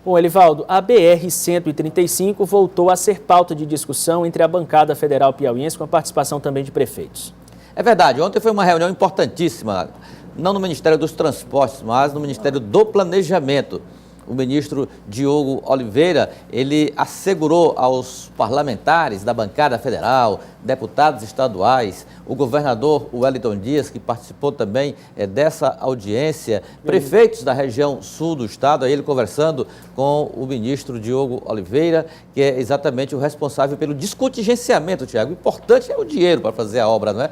Bom, Elivaldo, a BR-135 voltou a ser pauta de discussão entre a bancada federal piauiense, com a participação também de prefeitos. É verdade, ontem foi uma reunião importantíssima, não no Ministério dos Transportes, mas no Ministério do Planejamento. O ministro Diogo Oliveira, ele assegurou aos parlamentares da bancada federal, deputados estaduais, o governador Wellington Dias, que participou também dessa audiência, prefeitos da região sul do estado, aí ele conversando com o ministro Diogo Oliveira, que é exatamente o responsável pelo descontingenciamento, Tiago. O importante é o dinheiro para fazer a obra, não é?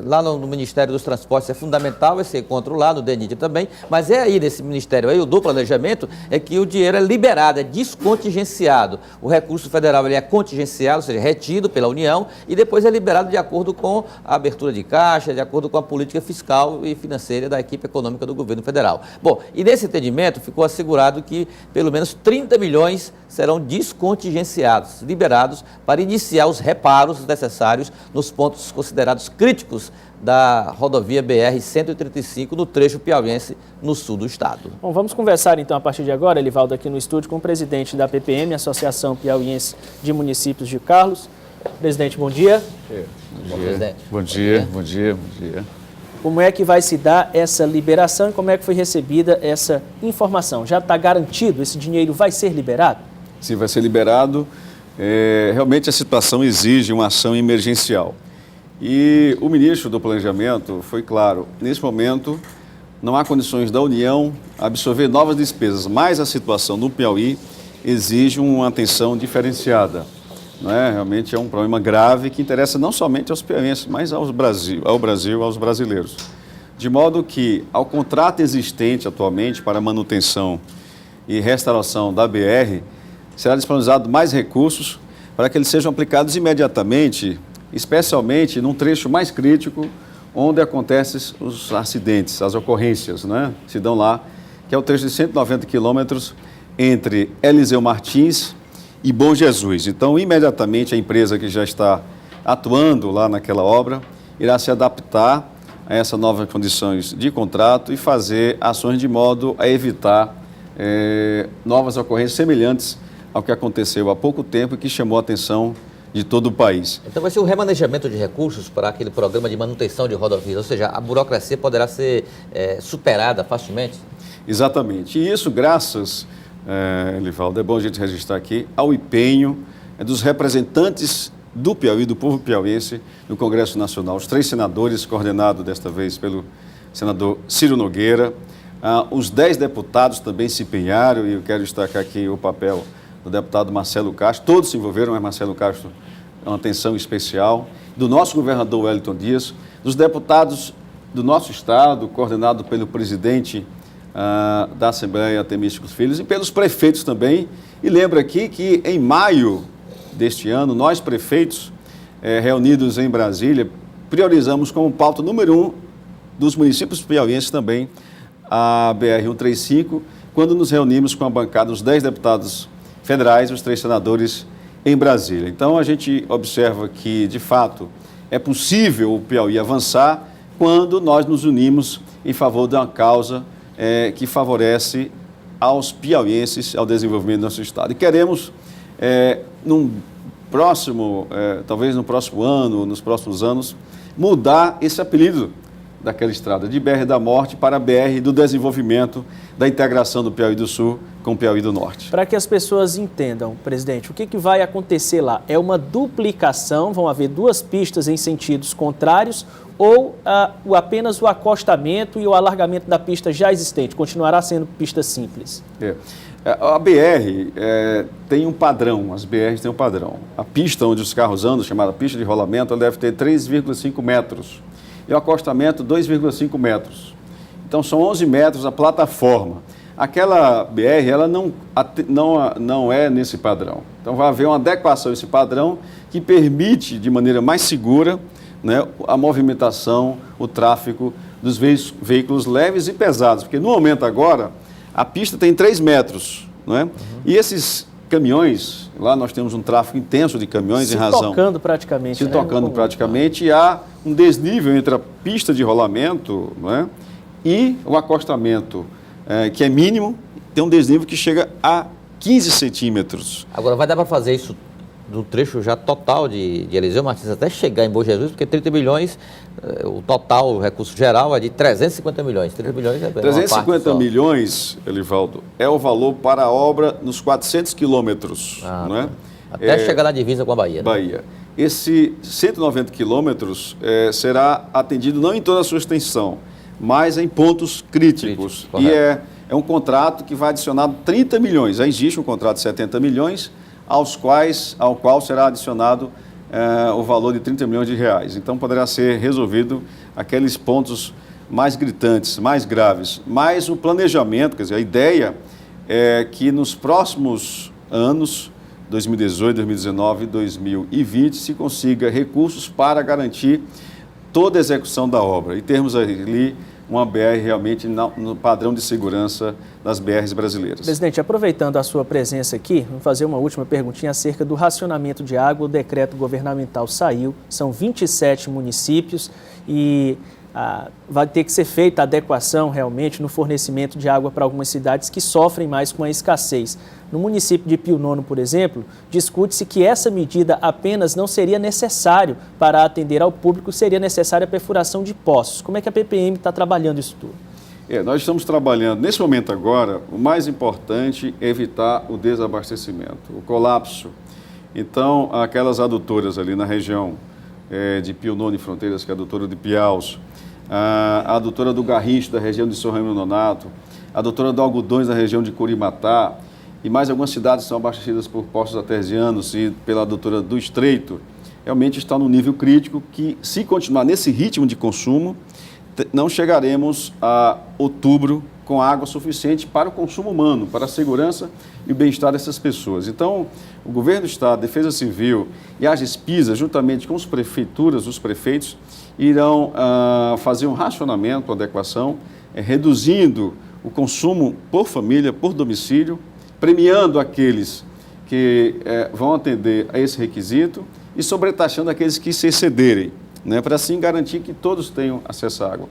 Lá no Ministério dos Transportes é fundamental esse encontro lá, no DENIT também, mas é aí nesse ministério aí, o do planejamento, é que o dinheiro é liberado, é descontingenciado. O recurso federal ele é contingenciado, ou seja, retido pela União, e depois é liberado de acordo com a abertura de caixa, de acordo com a política fiscal e financeira da equipe econômica do governo federal. Bom, e nesse entendimento ficou assegurado que pelo menos 30 milhões serão descontingenciados, liberados para iniciar os reparos necessários nos pontos considerados críticos da rodovia BR-135 no trecho piauiense, no sul do estado. Bom, vamos conversar então a partir de agora, Elivaldo, aqui no estúdio com o presidente da PPM, Associação Piauiense de Municípios de Carlos. Presidente, bom dia. Bom dia. Bom dia, bom dia, bom dia. Como é que vai se dar essa liberação e como é que foi recebida essa informação? Já está garantido? Esse dinheiro vai ser liberado? Sim, vai ser liberado. Realmente a situação exige uma ação emergencial. E o ministro do Planejamento foi claro, nesse momento não há condições da União absorver novas despesas, mas a situação do Piauí exige uma atenção diferenciada. Não é? Realmente é um problema grave que interessa não somente aos piauienses, mas ao Brasil, aos brasileiros. De modo que, ao contrato existente atualmente para manutenção e restauração da BR, será disponibilizado mais recursos para que eles sejam aplicados imediatamente, especialmente num trecho mais crítico, onde acontecem os acidentes, as ocorrências, né? Se dão lá, que é o trecho de 190 quilômetros entre Eliseu Martins e Bom Jesus. Então, imediatamente, a empresa que já está atuando lá naquela obra irá se adaptar a essas novas condições de contrato e fazer ações de modo a evitar novas ocorrências semelhantes ao que aconteceu há pouco tempo e que chamou a atenção de todo o país. Então vai ser um remanejamento de recursos para aquele programa de manutenção de rodovias, ou seja, a burocracia poderá ser superada facilmente? Exatamente. E isso graças, Elivaldo, é bom a gente registrar aqui, ao empenho dos representantes do Piauí, do povo piauiense, no Congresso Nacional. Os 3 senadores, coordenados desta vez pelo senador Ciro Nogueira, os 10 deputados também se empenharam, e eu quero destacar aqui o papel do deputado Marcelo Castro, todos se envolveram, mas Marcelo Castro é uma atenção especial, do nosso governador Wellington Dias, dos deputados do nosso estado, coordenado pelo presidente da Assembleia Temísticos Filhos e pelos prefeitos também. E lembro aqui que em maio deste ano, nós prefeitos reunidos em Brasília, priorizamos como pauta número 1 dos municípios piauienses também a BR-135, quando nos reunimos com a bancada, os 10 deputados federais, os 3 senadores em Brasília. Então, a gente observa que, de fato, é possível o Piauí avançar quando nós nos unimos em favor de uma causa que favorece aos piauienses, ao desenvolvimento do nosso estado. E queremos, talvez no próximo ano, nos próximos anos, mudar esse apelido daquela estrada, de BR da Morte para BR do Desenvolvimento, da integração do Piauí do Sul com o Piauí do Norte. Para que as pessoas entendam, presidente, o que vai acontecer lá? É uma duplicação, vão haver 2 pistas em sentidos contrários ou apenas o acostamento e o alargamento da pista já existente? Continuará sendo pista simples? A BR tem um padrão, as BRs têm um padrão. A pista onde os carros andam, chamada pista de rolamento, ela deve ter 3,5 metros. E o acostamento 2,5 metros. Então são 11 metros a plataforma. Aquela BR, ela não é nesse padrão. Então vai haver uma adequação a esse padrão que permite, de maneira mais segura, né, a movimentação, o tráfego dos veículos leves e pesados. Porque no momento agora, a pista tem 3 metros. Não é? E esses caminhões, lá nós temos um tráfego intenso de caminhões em razão... Se tocando praticamente. E há um desnível entre a pista de rolamento, não é, e o acostamento, que é mínimo, tem um desnível que chega a 15 centímetros. Agora, vai dar para fazer isso do trecho já total de Eliseu Martins até chegar em Bom Jesus, porque 30 milhões, o total, o recurso geral é de 350 milhões. 30 milhões é 350 milhões, Elivaldo, é o valor para a obra nos 400 quilômetros. Não é? Até chegar na divisa com a Bahia. Bahia. Esse 190 quilômetros será atendido não em toda a sua extensão, mas em pontos críticos. E é um contrato que vai adicionar 30 milhões. Já existe um contrato de 70 milhões, ao qual será adicionado o valor de 30 milhões de reais. Então, poderá ser resolvido aqueles pontos mais gritantes, mais graves. Mas o planejamento, quer dizer, a ideia é que nos próximos anos, 2018, 2019 e 2020, se consiga recursos para garantir toda a execução da obra e termos ali uma BR realmente no padrão de segurança das BRs brasileiras. Presidente, aproveitando a sua presença aqui, vamos fazer uma última perguntinha acerca do racionamento de água. O decreto governamental saiu, são 27 municípios e vai ter que ser feita a adequação realmente no fornecimento de água para algumas cidades que sofrem mais com a escassez. No município de Pio Nono, por exemplo, discute-se que essa medida apenas não seria necessário para atender ao público, seria necessária a perfuração de poços. Como é que a PPM está trabalhando isso tudo? Nós estamos trabalhando, nesse momento agora, o mais importante é evitar o desabastecimento, o colapso. Então, aquelas adutoras ali na região de Pio Nono e Fronteiras, que é a adutora de Piaus, a adutora do Garrincha, da região de São Raimundo Nonato, a adutora do Algodões, da região de Curimatá, e mais algumas cidades são abastecidas por poços artesianos e pela adutora do Estreito, realmente está no nível crítico que, se continuar nesse ritmo de consumo, não chegaremos a outubro com água suficiente para o consumo humano, para a segurança e o bem-estar dessas pessoas. Então, o Governo do Estado, Defesa Civil e a Gespisa, juntamente com as prefeituras, os prefeitos, irão fazer um racionamento, uma adequação, reduzindo o consumo por família, por domicílio, premiando aqueles que vão atender a esse requisito e sobretaxando aqueles que se excederem, né, para assim garantir que todos tenham acesso à água.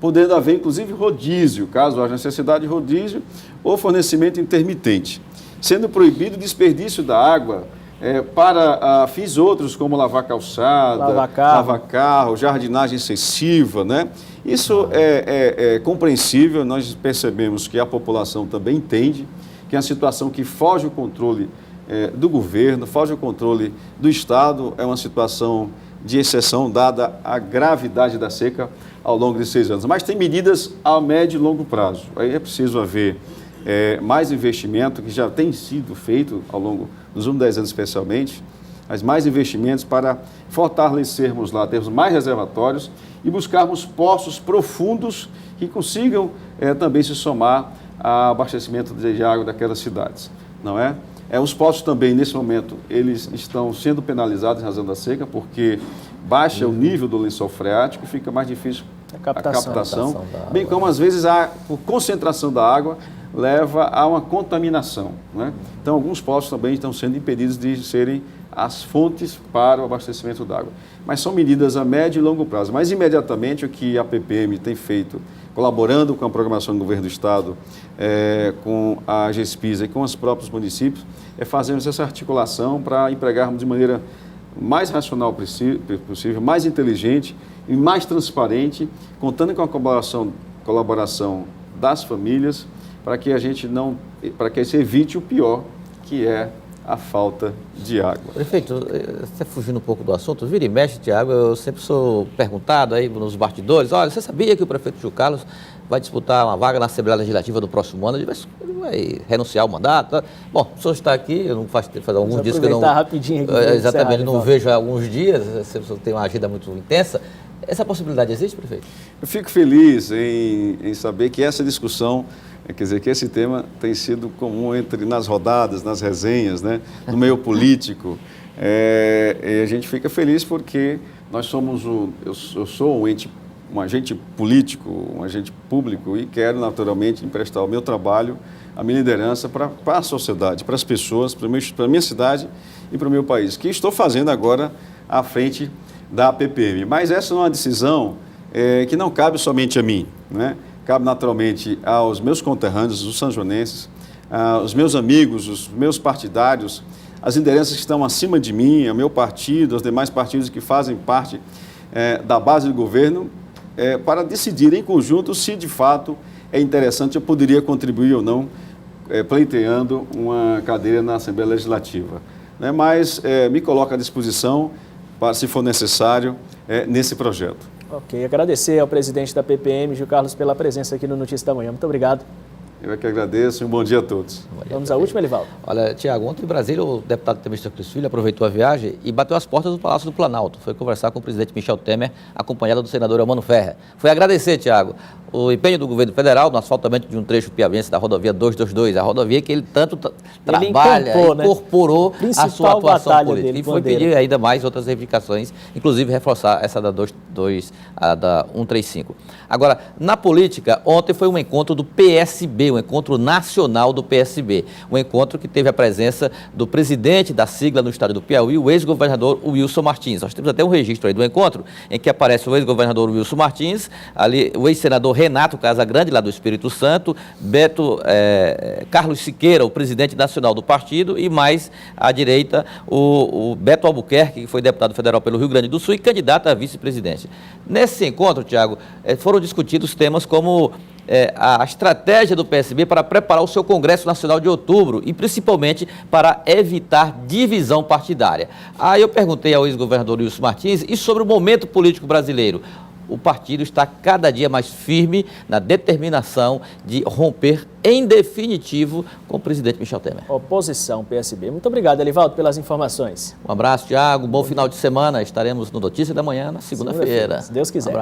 Podendo haver, inclusive, rodízio, caso haja necessidade de rodízio, ou fornecimento intermitente. Sendo proibido o desperdício da água para fins outros, como lavar calçada, lavar carro, jardinagem excessiva, né? Isso é compreensível, nós percebemos que a população também entende que é uma situação que foge o controle do governo, foge o controle do Estado, é uma situação de exceção, dada a gravidade da seca ao longo de 6 anos. Mas tem medidas a médio e longo prazo. Aí é preciso haver mais investimento, que já tem sido feito ao longo dos últimos 10 anos especialmente, mas mais investimentos para fortalecermos lá, termos mais reservatórios e buscarmos poços profundos que consigam também se somar ao abastecimento de água daquelas cidades, não é? Os poços também, nesse momento, eles estão sendo penalizados em razão da seca, porque baixa o nível do lençol freático e fica mais difícil a captação bem como, às vezes, a concentração da água leva a uma contaminação, né? Então, alguns poços também estão sendo impedidos de serem as fontes para o abastecimento d'água. Mas são medidas a médio e longo prazo. Mas, imediatamente, o que a PPM tem feito, colaborando com a programação do Governo do Estado, com a Gespisa e com os próprios municípios, fazermos essa articulação para empregarmos de maneira mais racional possível, mais inteligente e mais transparente, contando com a colaboração das famílias, para que a gente se evite o pior, que é a falta de água. Prefeito, você fugindo um pouco do assunto, vira e mexe, Tiago, eu sempre sou perguntado aí nos bastidores, olha, você sabia que o prefeito Gil Carlos vai disputar uma vaga na Assembleia Legislativa do próximo ano, ele vai renunciar ao mandato? Bom, o senhor está aqui, eu não faz alguns dias que eu não... rapidinho aqui. Exatamente, não vejo há alguns dias, você tem uma agenda muito intensa. Essa possibilidade existe, prefeito? Eu fico feliz em saber que essa discussão, quer dizer, que esse tema tem sido comum nas rodadas, nas resenhas, né, no meio político. E a gente fica feliz porque nós somos eu sou um agente político, um agente público e quero naturalmente emprestar o meu trabalho, a minha liderança para a sociedade, para as pessoas, para a minha cidade e para o meu país, que estou fazendo agora à frente da PPM. Mas essa é uma decisão que não cabe somente a mim, né? Cabe naturalmente aos meus conterrâneos, os sanjonenses, os meus amigos, os meus partidários, as lideranças que estão acima de mim, o meu partido, os demais partidos que fazem parte da base do governo, para decidir em conjunto se de fato é interessante, eu poderia contribuir ou não, pleiteando uma cadeira na Assembleia Legislativa. Né? Mas me coloco à disposição, para, se for necessário, nesse projeto. Ok, agradecer ao presidente da PPM, Gil Carlos, pela presença aqui no Notícia da Manhã. Muito obrigado. Eu é que agradeço e um bom dia a todos. Vamos à última, Elivaldo. Olha, Tiago, ontem em Brasília o deputado Temístocles Cris Filho aproveitou a viagem e bateu as portas do Palácio do Planalto. Foi conversar com o presidente Michel Temer, acompanhado do senador Eumano Ferrer. Foi agradecer, Tiago, o empenho do governo federal no asfaltamento de um trecho piauiense da rodovia 222, a rodovia que ele tanto trabalha, incorporou a sua atuação política. E foi pedir ainda mais outras reivindicações, inclusive reforçar essa da 135. Agora, na política, ontem foi um encontro do PSB, um encontro nacional do PSB, um encontro que teve a presença do presidente da sigla no estado do Piauí, o ex-governador Wilson Martins. Nós temos até um registro aí do encontro, em que aparece o ex-governador Wilson Martins, ali o ex-senador Renato Casagrande, lá do Espírito Santo, Carlos Siqueira, o presidente nacional do partido, e mais à direita o Beto Albuquerque, que foi deputado federal pelo Rio Grande do Sul e candidato a vice-presidente. Nesse encontro, Tiago, foram discutidos temas como a estratégia do PSB para preparar o seu Congresso Nacional de outubro e principalmente para evitar divisão partidária. Aí eu perguntei ao ex-governador Wilson Martins e sobre o momento político brasileiro. O partido está cada dia mais firme na determinação de romper em definitivo com o presidente Michel Temer. Oposição, PSB. Muito obrigado, Elivaldo, pelas informações. Um abraço, Tiago. Bom final de semana. Estaremos no Notícia da Manhã na segunda-feira. Se Deus quiser.